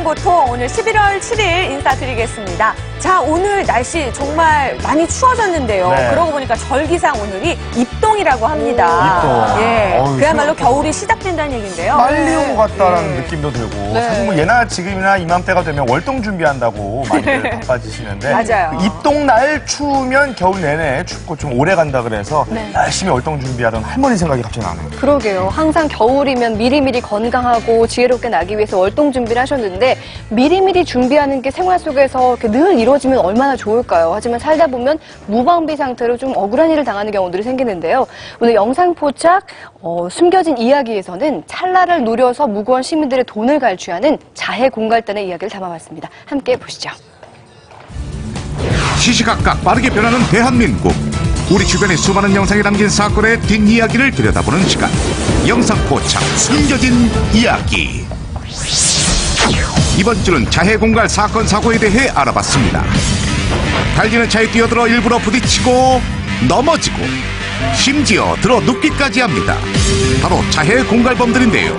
보통 오늘 11월 7일 인사드리겠습니다. 자, 오늘 날씨 정말 많이 추워졌는데요. 네. 그러고 보니까 절기상 오늘이 입동이라고 합니다. 입동. 예, 어휴, 그야말로 겨울이 시작된다는 얘기인데요. 빨리 온 것 같다라는 네. 느낌도 들고 네. 사실 뭐 예나 지금이나 이맘때가 되면 월동 준비한다고 많이들 바빠지시는데 맞아요. 그 입동날 추우면 겨울 내내 춥고 좀 오래 간다 그래서 네. 열심히 월동 준비하던 할머니 생각이 갑자기 나네요. 그러게요. 항상 겨울이면 미리미리 건강하고 지혜롭게 나기 위해서 월동 준비를 하셨는데 미리미리 준비하는 게 생활 속에서 이렇게 늘 이루어지면 얼마나 좋을까요? 하지만 살다 보면 무방비 상태로 좀 억울한 일을 당하는 경우들이 생기는데요. 오늘 영상 포착 숨겨진 이야기에서는 찰나를 노려서 무고한 시민들의 돈을 갈취하는 자해공갈단의 이야기를 담아봤습니다. 함께 보시죠. 시시각각 빠르게 변하는 대한민국. 우리 주변의 수많은 영상에 담긴 사건의 뒷이야기를 들여다보는 시간. 영상 포착 숨겨진 이야기. 이번 주는 자해공갈 사건 사고에 대해 알아봤습니다. 달리는 차에 뛰어들어 일부러 부딪히고 넘어지고 심지어 들어 눕기까지 합니다. 바로 자해공갈범들인데요.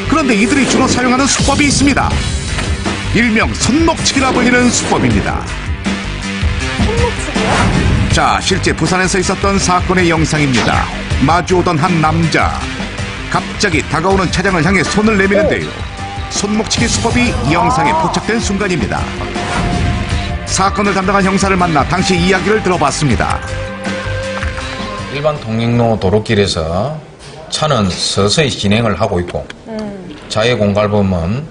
그런데 이들이 주로 사용하는 수법이 있습니다. 일명 손목치기라 불리는 수법입니다. 자, 실제 부산에서 있었던 사건의 영상입니다. 마주오던 한 남자. 갑자기 다가오는 차량을 향해 손을 내미는데요. 손목치기 수법이 영상에 포착된 순간입니다. 사건을 담당한 형사를 만나 당시 이야기를 들어봤습니다. 일반 통행로 도로길에서 차는 서서히 진행을 하고 있고 자해공갈범은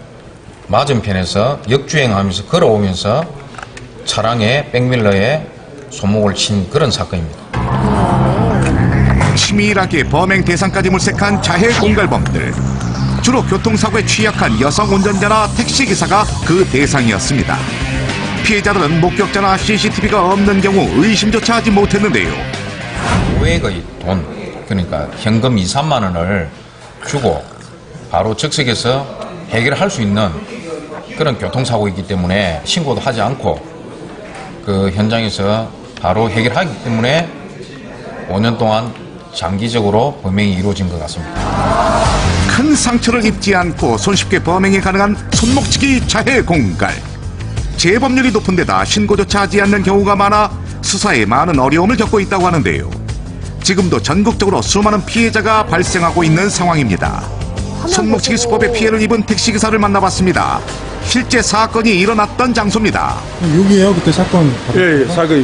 맞은편에서 역주행하면서 걸어오면서 차량의 백밀러에 손목을 친 그런 사건입니다. 치밀하게 범행 대상까지 물색한 자해공갈범들. 주로 교통사고에 취약한 여성 운전자나 택시기사가 그 대상이었습니다. 피해자들은 목격자나 CCTV가 없는 경우 의심조차 하지 못했는데요. 고액의 돈, 그러니까 현금 2, 3만 원을 주고 바로 즉석에서 해결할 수 있는 그런 교통사고이기 때문에 신고도 하지 않고 그 현장에서 바로 해결하기 때문에 5년 동안 장기적으로 범행이 이루어진 것 같습니다. 큰 상처를 입지 않고 손쉽게 범행이 가능한 손목치기 자해공갈. 재범률이 높은 데다 신고조차 하지 않는 경우가 많아 수사에 많은 어려움을 겪고 있다고 하는데요. 지금도 전국적으로 수많은 피해자가 발생하고 있는 상황입니다. 손목치기 수법의 피해를 입은 택시기사를 만나봤습니다. 실제 사건이 일어났던 장소입니다. 여기에요, 그때 사건? 예, 사건이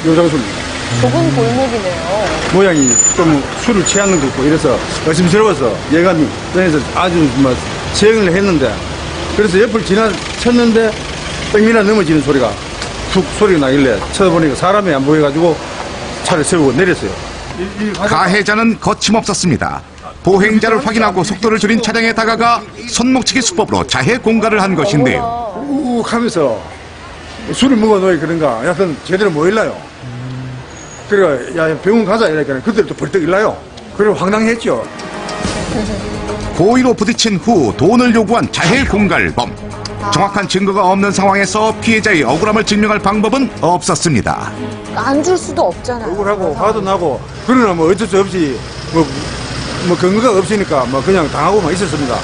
요 장소입니다. 좁은 골목이네요. 모양이 좀 술을 취하는 것 같고 이래서 의심스러워서 예감이 떠나서 아주 시행을 했는데 그래서 옆을 쳤는데 백미나 넘어지는 소리가 툭 소리가 나길래 쳐다보니까 사람이 안 보여가지고 차를 세우고 내렸어요. 가해자는 거침없었습니다. 보행자를 확인하고 속도를 줄인 차량에 다가가 손목치기 수법으로 자해공갈을 한 것인데요. 욱 하면서 술을 먹어놓으니 그런가 하여튼 제대로 못 일나요. 그래가 야 병원 가자 이러니까 그때부터 벌떡 일나요. 그래 황당했죠. 고의로 부딪힌 후 돈을 요구한 자해공갈범. 정확한 증거가 없는 상황에서 피해자의 억울함을 증명할 방법은 없었습니다. 안 줄 수도 없잖아요. 억울하고 화도 나고 그러나 뭐 어쩔 수 없이 뭐 근거가 없으니까 뭐 그냥 당하고만 있었습니다.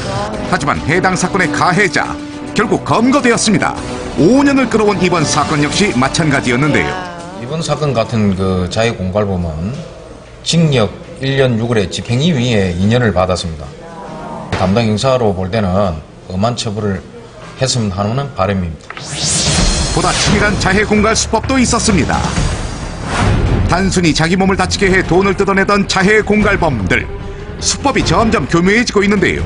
하지만 해당 사건의 가해자 결국 검거되었습니다. 5년을 끌어온 이번 사건 역시 마찬가지였는데요. 이번 사건 같은 그 자해공갈범은 징역 1년 6월에 집행유예에 2년을 받았습니다. 담당 형사로 볼 때는 엄한 처벌을 했으면 하는 바람입니다. 보다 치밀한 자해공갈 수법도 있었습니다. 단순히 자기 몸을 다치게 해 돈을 뜯어내던 자해공갈범들. 수법이 점점 교묘해지고 있는데요.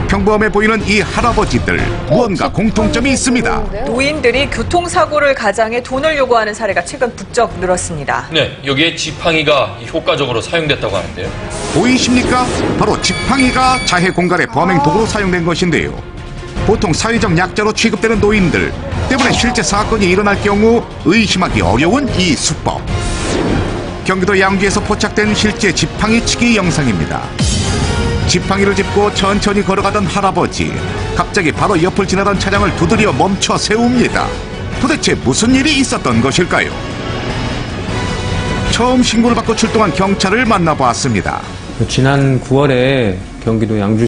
평범해 보이는 이 할아버지들 무언가 공통점이 있습니다. 노인들이 교통사고를 가장해 돈을 요구하는 사례가 최근 부쩍 늘었습니다. 네, 여기에 지팡이가 효과적으로 사용됐다고 하는데요. 보이십니까? 바로 지팡이가 자해공갈의 범행 도구로 사용된 것인데요. 보통 사회적 약자로 취급되는 노인들 때문에 실제 사건이 일어날 경우 의심하기 어려운 이 수법. 경기도 양주에서 포착된 실제 지팡이치기 영상입니다. 지팡이를 짚고 천천히 걸어가던 할아버지. 갑자기 바로 옆을 지나던 차량을 두드려 멈춰 세웁니다. 도대체 무슨 일이 있었던 것일까요? 처음 신고를 받고 출동한 경찰을 만나보았습니다. 지난 9월에 경기도 양주